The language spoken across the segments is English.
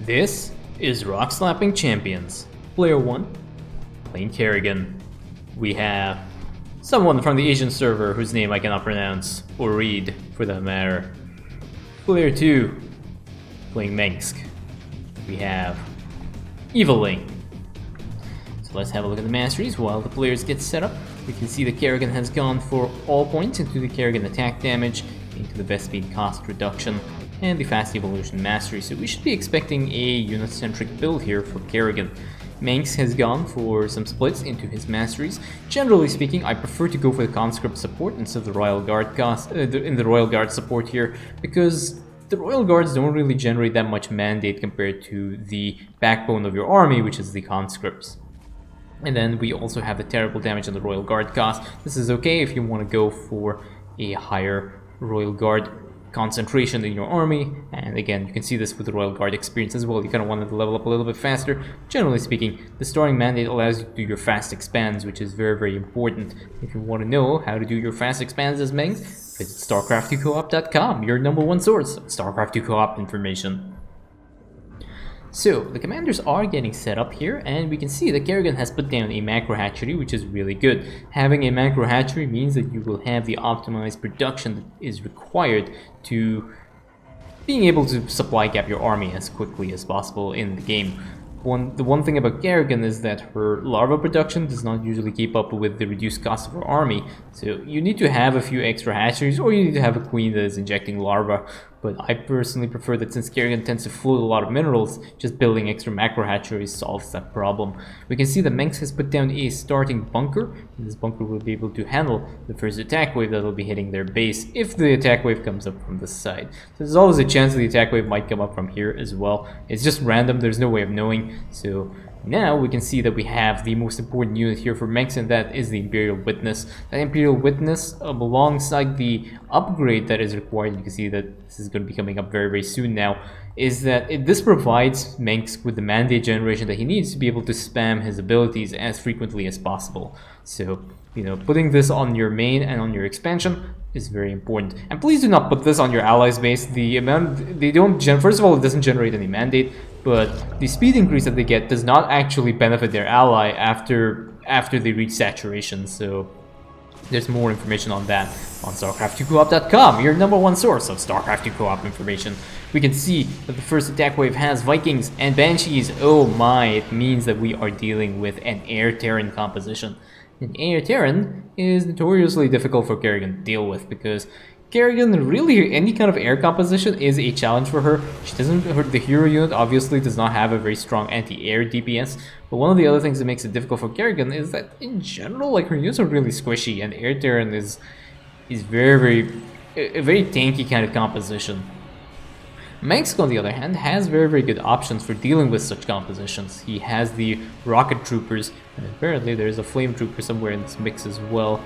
This is Rockslapping Champions. Player 1, playing Kerrigan. We have someone from the Asian server whose name I cannot pronounce, or read for that matter. Player 2, playing Mengsk. We have Eviling. So let's have a look at the masteries while the players get set up. We can see the Kerrigan has gone for all points into the Kerrigan attack damage, into the best speed cost reduction, and the fast evolution mastery, so we should be expecting a unit-centric build here for Kerrigan. Mengsk has gone for some splits into his masteries. Generally speaking, I prefer to go for the conscript support instead of the Royal Guard in the Royal Guard support here, because the Royal Guards don't really generate that much mandate compared to the backbone of your army, which is the conscripts. And then we also have the terrible damage on the Royal Guard cost. This is okay if you want to go for a higher Royal Guard concentration in your army, and again you can see this with the Royal Guard experience as well. You kind of want to level up a little bit faster. Generally speaking, the starting mandate allows you to do your fast expands, which is very important. If you want to know how to do your fast expands as Mengsk, visit Starcraft2coop.com, your #1 source of Starcraft 2 co-op information. So, the commanders are getting set up here, and we can see that Kerrigan has put down a macro hatchery, which is really good. Having a macro hatchery means that you will have the optimized production that is required to being able to supply gap your army as quickly as possible in the game. The one thing about Kerrigan is that her larva production does not usually keep up with the reduced cost of her army, so you need to have a few extra hatcheries, or you need to have a queen that is injecting larvae. But I personally prefer that since Kerrigan tends to float a lot of minerals, just building extra macro hatcheries solves that problem. We can see that Mengsk has put down a starting bunker, and this bunker will be able to handle the first attack wave that will be hitting their base if the attack wave comes up from this side. So there's always a chance that the attack wave might come up from here as well. It's just random, there's no way of knowing. So now we can see that we have the most important unit here for Mengsk, and that is the Imperial Witness. That Imperial Witness, alongside the upgrade that is required, you can see that this is going to be coming up very soon now, is that this provides Mengsk with the mandate generation that he needs to be able to spam his abilities as frequently as possible. So, you know, putting this on your main and on your expansion is very important. And please do not put this on your allies base. The amount they don't first of all, it doesn't generate any mandate, but the speed increase that they get does not actually benefit their ally after they reach saturation. So there's more information on that on Starcraft2coop.com, your #1 source of Starcraft 2 co-op information. We can see that the first attack wave has Vikings and Banshees. Oh my, it means that we are dealing with an Air Terran composition. An Air Terran is notoriously difficult for Kerrigan to deal with, because Kerrigan, really, any kind of air composition is a challenge for her. She doesn't. The hero unit obviously does not have a very strong anti-air DPS, but one of the other things that makes it difficult for Kerrigan is that, in general, like, her units are really squishy, and Air Terran is a very tanky kind of composition. Mengsk, on the other hand, has very good options for dealing with such compositions. He has the rocket troopers, and apparently there's a flame trooper somewhere in this mix as well.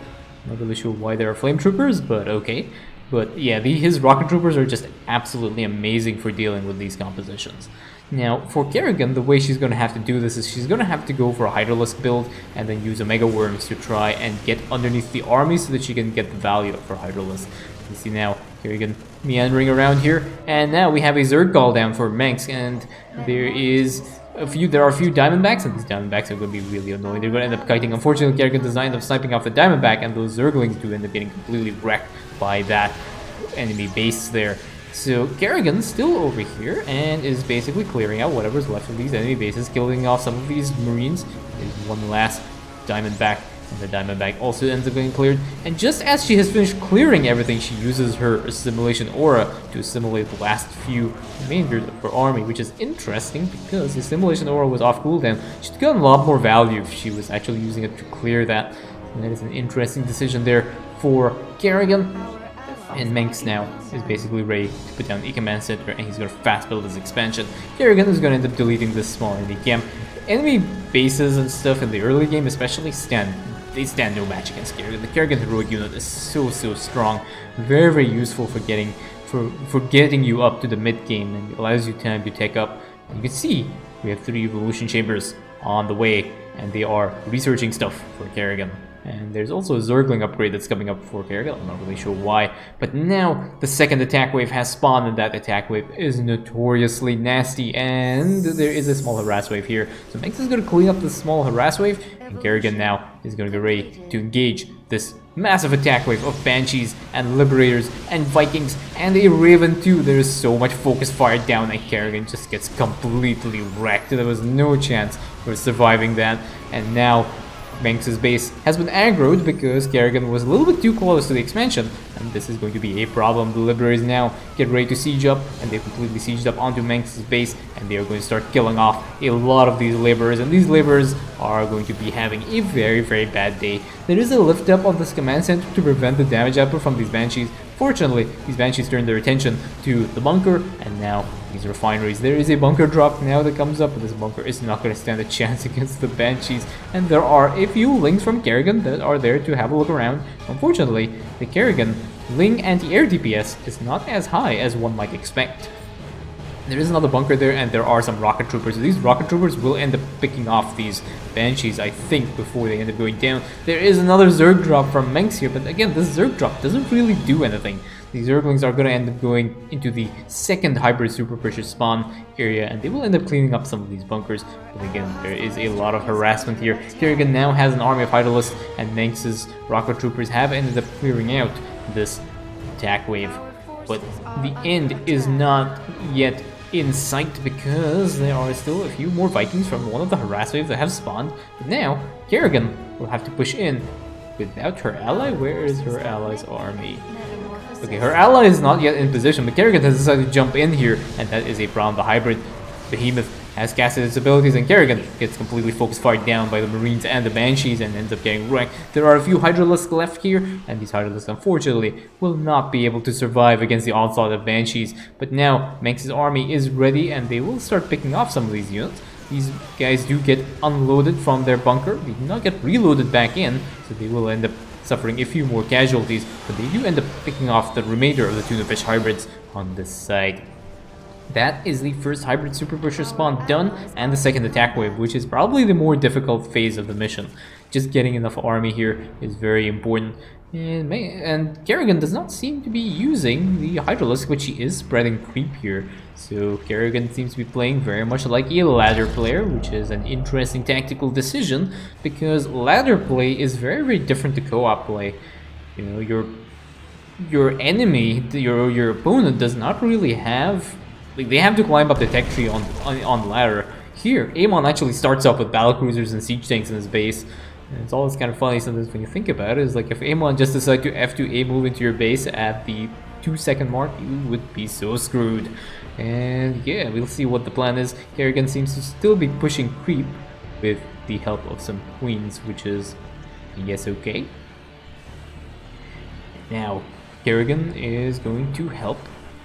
Not really sure why there are flame troopers, but okay. But yeah, his rocket troopers are just absolutely amazing for dealing with these compositions. Now, for Kerrigan, the way she's going to have to do this is she's going to have to go for a Hydralisk build and then use Omega Worms to try and get underneath the army so that she can get the value of her Hydralisk. You see now Kerrigan meandering around here, and now we have a Zerg call down for Mengsk, and there are a few Diamondbacks, and these Diamondbacks are going to be really annoying. They're going to end up kiting. Unfortunately, Kerrigan does not end up sniping off the Diamondback, and those Zerglings do end up getting completely wrecked by that enemy base there. So Kerrigan's still over here and is basically clearing out whatever's left of these enemy bases, killing off some of these Marines. There's one last Diamondback, and the Diamondback also ends up getting cleared. And just as she has finished clearing everything, she uses her Assimilation Aura to assimilate the last few remainders of her army, which is interesting because the Assimilation Aura was off cooldown. She'd gotten a lot more value if she was actually using it to clear that. And that is an interesting decision there for Kerrigan. And Mengsk now is basically ready to put down the command center, and he's going to fast build his expansion. Kerrigan is going to end up deleting this small enemy camp. Enemy bases and stuff in the early game especially stand no match against Kerrigan. The Kerrigan heroic unit is so strong, very useful for getting you up to the mid game, and allows you time to take up. And you can see we have 3 evolution chambers on the way, and they are researching stuff for Kerrigan. And there's also a Zergling upgrade that's coming up for Kerrigan. I'm not really sure why. But now the second attack wave has spawned, and that attack wave is notoriously nasty. And there is a small harass wave here. So Manx is going to clean up the small harass wave. And Kerrigan now is going to get ready to engage this massive attack wave of Banshees and Liberators and Vikings and a Raven too. There is so much focus fire down, and Kerrigan just gets completely wrecked. There was no chance for surviving that. And now Manx's base has been aggroed because Kerrigan was a little bit too close to the expansion, and this is going to be a problem. The Liberators now get ready to siege up, and they've completely sieged up onto Manx's base, and they are going to start killing off a lot of these laborers, and these laborers are going to be having a very, very bad day. There is a lift up of this command center to prevent the damage output from these Banshees. Fortunately, these Banshees turned their attention to the bunker, and now these refineries. There is a bunker drop now that comes up, but this bunker is not going to stand a chance against the Banshees. And there are a few Lings from Kerrigan that are there to have a look around. Unfortunately, the Kerrigan Ling anti-air DPS is not as high as one might expect. There is another bunker there, and there are some rocket troopers. So these rocket troopers will end up picking off these Banshees, I think, before they end up going down. There is another Zerg drop from Manx here, but again, this Zerg drop doesn't really do anything. These Zerglings are going to end up going into the second hybrid super pressure spawn area, and they will end up cleaning up some of these bunkers. But again, there is a lot of harassment here. Kerrigan now has an army of Hydralisks, and Manx's rocket troopers have ended up clearing out this attack wave. But the end is not yet in sight because there are still a few more Vikings from one of the harass waves that have spawned. But now, Kerrigan will have to push in without her ally. Where is her ally's army? Okay, her ally is not yet in position, but Kerrigan has decided to jump in here, and that is a problem. The hybrid behemoth has casted its abilities, and Kerrigan gets completely focus fired down by the Marines and the Banshees and ends up getting wrecked. There are a few Hydralisks left here, and these Hydralisks unfortunately will not be able to survive against the onslaught of Banshees. But now Manx's army is ready, and they will start picking off some of these units. These guys do get unloaded from their bunker. They do not get reloaded back in, so they will end up suffering a few more casualties, but they do end up picking off the remainder of the Tunafish hybrids on this side. That is the first hybrid super pusher spawn done, and the second attack wave, which is probably the more difficult phase of the mission. Just getting enough army here is very important. And Kerrigan does not seem to be using the Hydralisk, but she is spreading creep here. So Kerrigan seems to be playing very much like a ladder player, which is an interesting tactical decision, because ladder play is very, very different to co-op play. You know, your enemy, your opponent does not really have, like, they have to climb up the tech tree on ladder. Here, Amon actually starts off with battlecruisers and siege tanks in his base. And it's always kind of funny sometimes when you think about it. It's like if Amon just decided to F2A move into your base at the 2-second mark, you would be so screwed. And yeah, we'll see what the plan is. Kerrigan seems to still be pushing creep with the help of some queens, which is, I guess, okay. Now, Kerrigan is going to help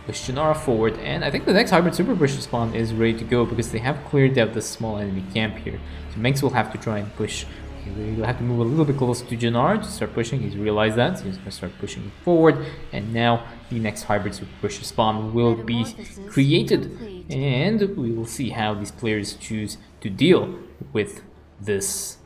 push Janara forward, and I think the next hybrid super pusher spawn is ready to go because they have cleared out the small enemy camp here. So Manx will have to try and push. He'll have to move a little bit closer to Janara to start pushing. He's realized that, so he's going to start pushing forward. And now the next hybrid super pusher spawn will be created, and we will see how these players choose to deal with this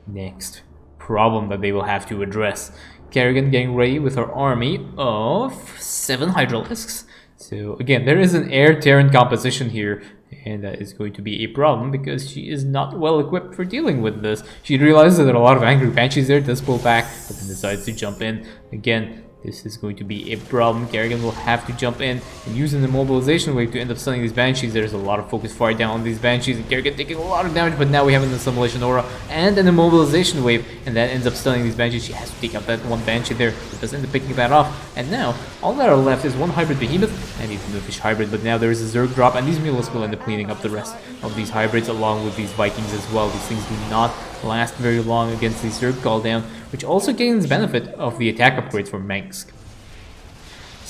next problem that they will have to address. Kerrigan getting ready with her army of 7 Hydralisks. So again, there is an air Terran composition here, and that is going to be a problem because she is not well equipped for dealing with this. She realizes that there are a lot of angry Banshees there, does pull back, but then decides to jump in. Again, this is going to be a problem. Kerrigan will have to jump in and use an immobilization wave to end up stunning these Banshees. There's a lot of focus fire down on these Banshees, and Kerrigan taking a lot of damage, but now we have an assimilation aura and an immobilization wave, and that ends up stunning these Banshees. She has to take out that one Banshee there, but does end up picking that off. And now, all that are left is one hybrid behemoth and a Tunafish hybrid, but now there is a Zerg drop, and these Mules will end up cleaning up the rest of these hybrids along with these Vikings as well. These things do not last very long against the Zerg call down, which also gains benefit of the attack upgrades from Manx.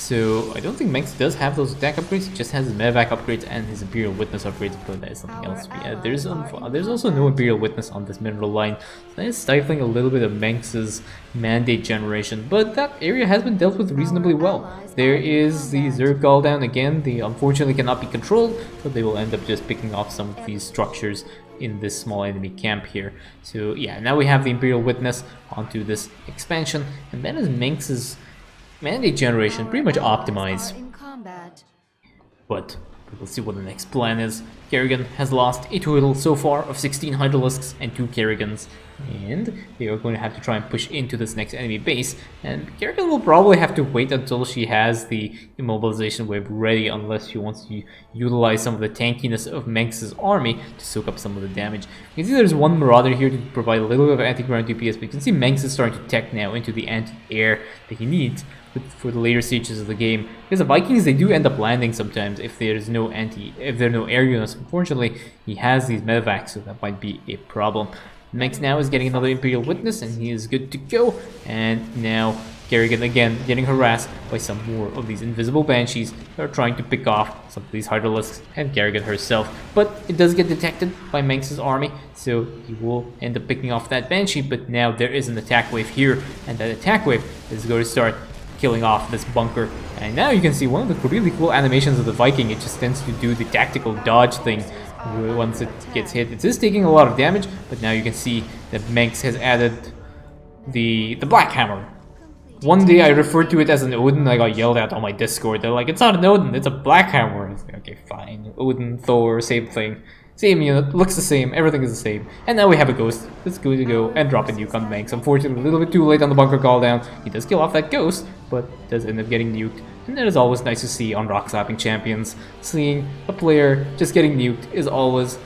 So I don't think Manx does have those attack upgrades. He just has his medevac upgrades and his Imperial Witness upgrades, but that is something else. Yeah, there's also no Imperial Witness on this mineral line. So that is stifling a little bit of Manx's mandate generation, but that area has been dealt with reasonably well. There is the Zerg Gul'dan again. They unfortunately cannot be controlled, but they will end up just picking off some of these structures in this small enemy camp here. So yeah, now we have the Imperial Witness onto this expansion, and that is Manx's mandate generation pretty much optimized. But we'll see what the next plan is. Kerrigan has lost a total so far of 16 Hydralisks and 2 Kerrigans, and they are going to have to try and push into this next enemy base, and Kerrigan will probably have to wait until she has the immobilization wave ready, unless she wants to utilize some of the tankiness of Manx's army to soak up some of the damage. You can see there's one Marauder here to provide a little bit of anti-ground DPS, but you can see Manx is starting to tech now into the anti-air that he needs for the later stages of the game, because the Vikings, they do end up landing sometimes if there's no if there are no air units. Unfortunately, he has these medevacs, so that might be a problem. Manx now is getting another Imperial Witness, and he is good to go. And now Kerrigan again getting harassed by some more of these invisible Banshees that are trying to pick off some of these Hydralisks and Kerrigan herself. But it does get detected by Manx's army, so he will end up picking off that Banshee. But now there is an attack wave here, and that attack wave is going to start killing off this bunker. And now you can see one of the really cool animations of the Viking. It just tends to do the tactical dodge thing once it gets hit. It is taking a lot of damage, but now you can see that Manx has added the Black Hammer. One day I referred to it as an Odin. I got yelled at on my Discord. They're like, it's not an Odin, it's a Black Hammer. It's like, okay, fine. Odin, Thor, same thing. Same unit, looks the same, everything is the same. And now we have a Ghost. It's good to go and drop a nuke on Manx. Unfortunately, a little bit too late on the bunker call down. He does kill off that Ghost, but does end up getting nuked. And that is always nice to see on Rockslapping Champions. Seeing a player just getting nuked is always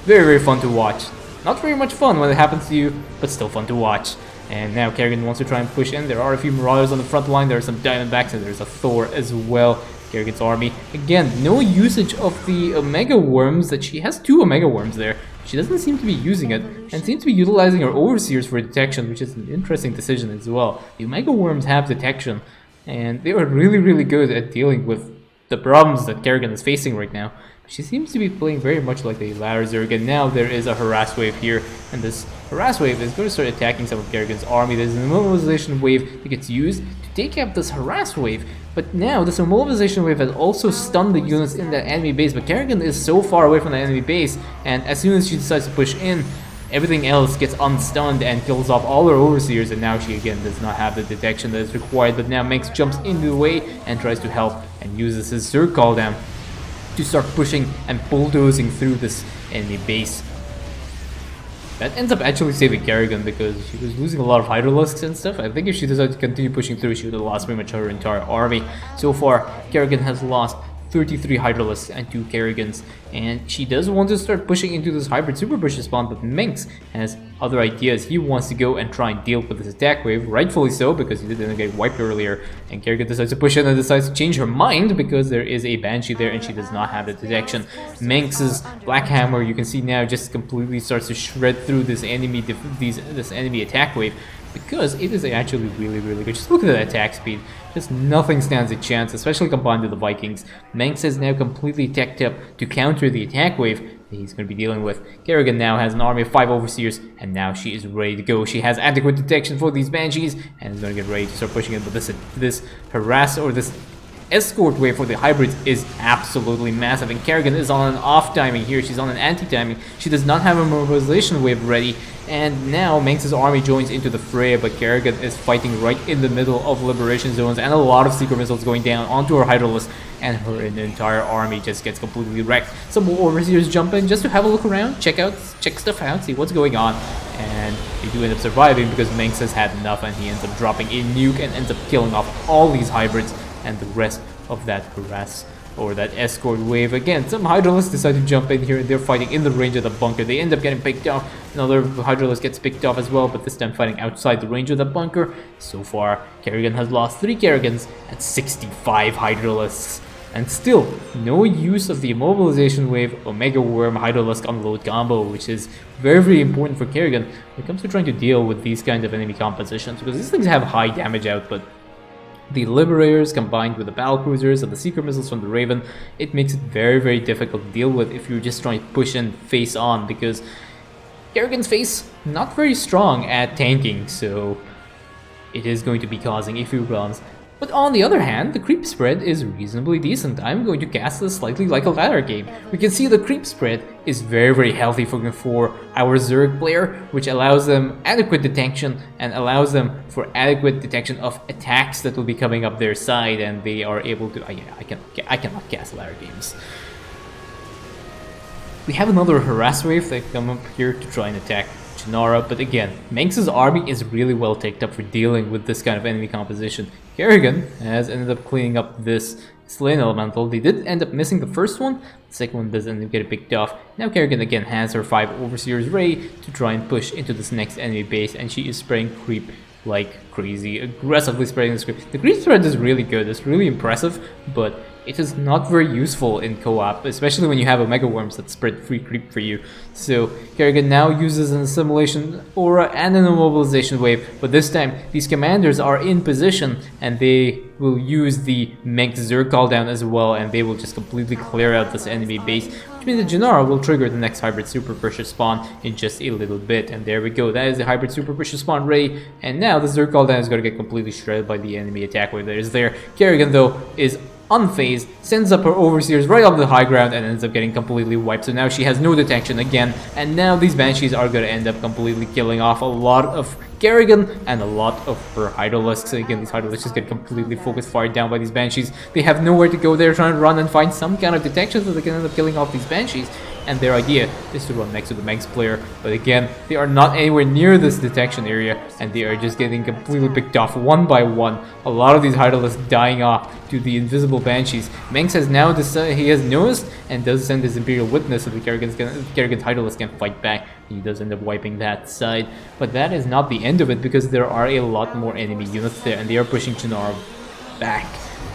very, very fun to watch. Not very much fun when it happens to you, but still fun to watch. And now Kerrigan wants to try and push in. There are a few Marauders on the front line. There are some Diamondbacks, and there's a Thor as well. Kerrigan's army. Again, no usage of the Omega Worms. That she has 2 Omega Worms there. She doesn't seem to be using it, and seems to be utilizing her Overseers for detection, which is an interesting decision as well. The Omega Worms have detection, and they are really, really good at dealing with the problems that Kerrigan is facing right now. She seems to be playing very much like the ladder Zerg, and now there is a harass wave here, and this harass wave is going to start attacking some of Kerrigan's army. There's an immobilization wave that gets used to take out this harass wave, but now this immobilization wave has also stunned the units in that enemy base, but Kerrigan is so far away from the enemy base, and as soon as she decides to push in, everything else gets unstunned and kills off all her Overseers, and now she again does not have the detection that is required. But now Manx jumps into the way and tries to help and uses his Zerg call down to start pushing and bulldozing through this enemy base. That ends up actually saving Kerrigan, because she was losing a lot of Hydralisks and stuff. I think if she decided to continue pushing through, she would have lost pretty much her entire army. So far, Kerrigan has lost 33 Hydralisks and 2 Kerrigans, and she does want to start pushing into this hybrid super pusher spawn, but Manx has other ideas. He wants to go and try and deal with this attack wave, rightfully so, because he didn't get wiped earlier, and Kerrigan decides to push in and decides to change her mind because there is a Banshee there and she does not have the detection. Manx's Black Hammer, you can see now, just completely starts to shred through this enemy attack wave, because it is actually really, really good. Just look at that attack speed. Just nothing stands a chance, especially combined with the Vikings. Manx is now completely teched up to counter the attack wave that he's going to be dealing with. Kerrigan now has an army of 5 Overseers, and now she is ready to go. She has adequate detection for these Banshees, and is going to get ready to start pushing it. But this harass, or this escort wave for the hybrids, is absolutely massive, and Kerrigan is on an off timing here. She's on an anti-timing. She does not have a mobilization wave ready, and now Manx's army joins into the fray, but Kerrigan is fighting right in the middle of liberation zones, and a lot of secret missiles going down onto her Hydralisk, and her entire army just gets completely wrecked. Some more Overseers jump in just to have a look around, check stuff out, see what's going on, and they do end up surviving because Manx has had enough, and he ends up dropping a nuke and ends up killing off all these hybrids and the rest of that harass, or that escort wave. Again, some Hydralisks decide to jump in here, and they're fighting in the range of the bunker. They end up getting picked off. Another Hydralisk gets picked off as well, but this time fighting outside the range of the bunker. So far, Kerrigan has lost 3 Kerrigans and 65 Hydralisks. And still, no use of the immobilization wave Omega Worm Hydralisk unload combo, which is very, very important for Kerrigan when it comes to trying to deal with these kinds of enemy compositions, because these things have high damage output. the Liberators combined with the Battle Cruisers and the Secret Missiles from the Raven, it makes it very, very difficult to deal with if you're just trying to push and face on, because Kerrigan's face not very strong at tanking, so it is going to be causing a few problems. But on the other hand, the creep spread is reasonably decent. I'm going to cast this slightly like a ladder game. We can see the creep spread is very, very healthy for our Zerg player, which allows them adequate detection and allows them for adequate detection of attacks that will be coming up their side, and they are able to... I cannot cast ladder games. We have another harass wave that come up here to try and attack Janara, but again, Manx's army is really well taked up for dealing with this kind of enemy composition. Kerrigan has ended up cleaning up this Slain Elemental. They did end up missing the first one, the second one does end up getting picked off. Now Kerrigan again has her 5 Overseer's Ray to try and push into this next enemy base, and she is spraying creep like crazy, aggressively spreading this creep. The creep spread is really good, it's really impressive, but it is not very useful in co-op, especially when you have Omega Worms that spread free creep for you. So Kerrigan now uses an Assimilation Aura and an Immobilization Wave, but this time these commanders are in position and they will use the Meng's Zerg call down as well, and they will just completely clear out this enemy base, which means that Janara will trigger the next Hybrid Super Pressure spawn in just a little bit. And there we go, that is the Hybrid Super Pressure spawn Ray, and now the Zerg call down is going to get completely shredded by the enemy attack wave that is there. Kerrigan though is unfazed, sends up her Overseers right up the high ground and ends up getting completely wiped. So now she has no detection again, and now these Banshees are going to end up completely killing off a lot of Kerrigan and a lot of her Hydralisks. Again, these Hydralisks get completely focused fired down by these Banshees. They have nowhere to go. They're trying to run and find some kind of detection so they can end up killing off these Banshees, and their idea is to run next to the Manx player. But again, they are not anywhere near this detection area, and they are just getting completely picked off one by one. A lot of these Hydralisks dying off to the invisible Banshees. Manx has now decided, he has noticed and does send his Imperial Witness so the Kerrigan's Hydralisk can fight back. He does end up wiping that side, but that is not the end of it, because there are a lot more enemy units there and they are pushing Janara back.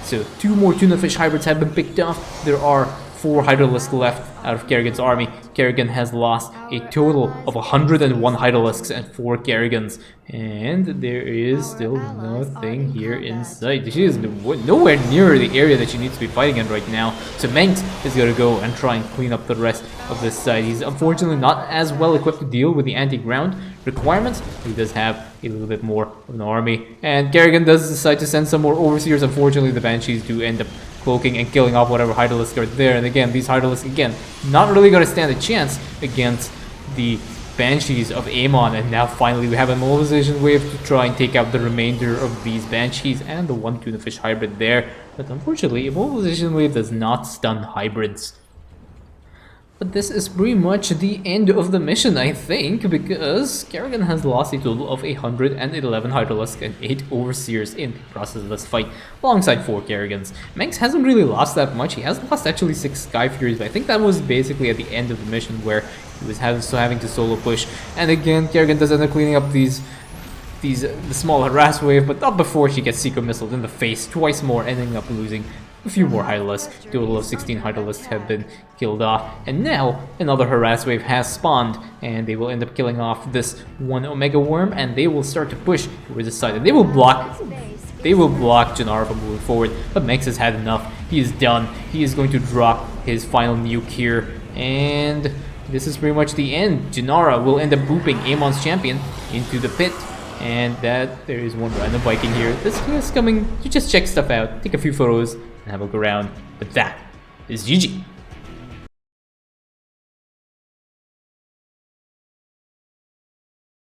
So 2 more Tuna Fish Hybrids have been picked off. There are 4 Hydralisks left out of Kerrigan's army. Kerrigan has lost a total of 101 Hydralisks and 4 Kerrigans, and there is still nothing here in sight. She is nowhere near the area that she needs to be fighting in right now, so Manx is going to go and try and clean up the rest of this side. He's unfortunately not as well equipped to deal with the anti-ground requirements. He does have a little bit more of an army, and Kerrigan does decide to send some more Overseers. Unfortunately, the Banshees do end up cloaking and killing off whatever Hydralisks are there, and again, these Hydralisks, again, not really going to stand a chance against the Banshees of Amon. And now finally we have a Mobilization Wave to try and take out the remainder of these Banshees and the 1 Tuna Fish Hybrid there, but unfortunately a Mobilization Wave does not stun Hybrids. But this is pretty much the end of the mission, I think, because Kerrigan has lost a total of 111 Hydralisks and 8 Overseers in the process of this fight, alongside 4 Kerrigans. Manx hasn't really lost that much. He has lost actually 6 Sky Furies, but I think that was basically at the end of the mission where he was having to solo push. And again, Kerrigan does end up cleaning up the small harass wave, but not before she gets Secret Missiles in the face twice more, ending up losing a few more Hydralisks. Total of 16 Hydralisks have been killed off, and now another harass wave has spawned, and they will end up killing off this 1 Omega Worm, and they will start to push towards the side, and they will block Janara from moving forward. But Mex has had enough. He is done. He is going to drop his final nuke here, and this is pretty much the end. Janara will end up booping Amon's champion into the pit. And that there is one random Viking here. This is coming to just check stuff out, take a few photos, and have a look around. But that is GG.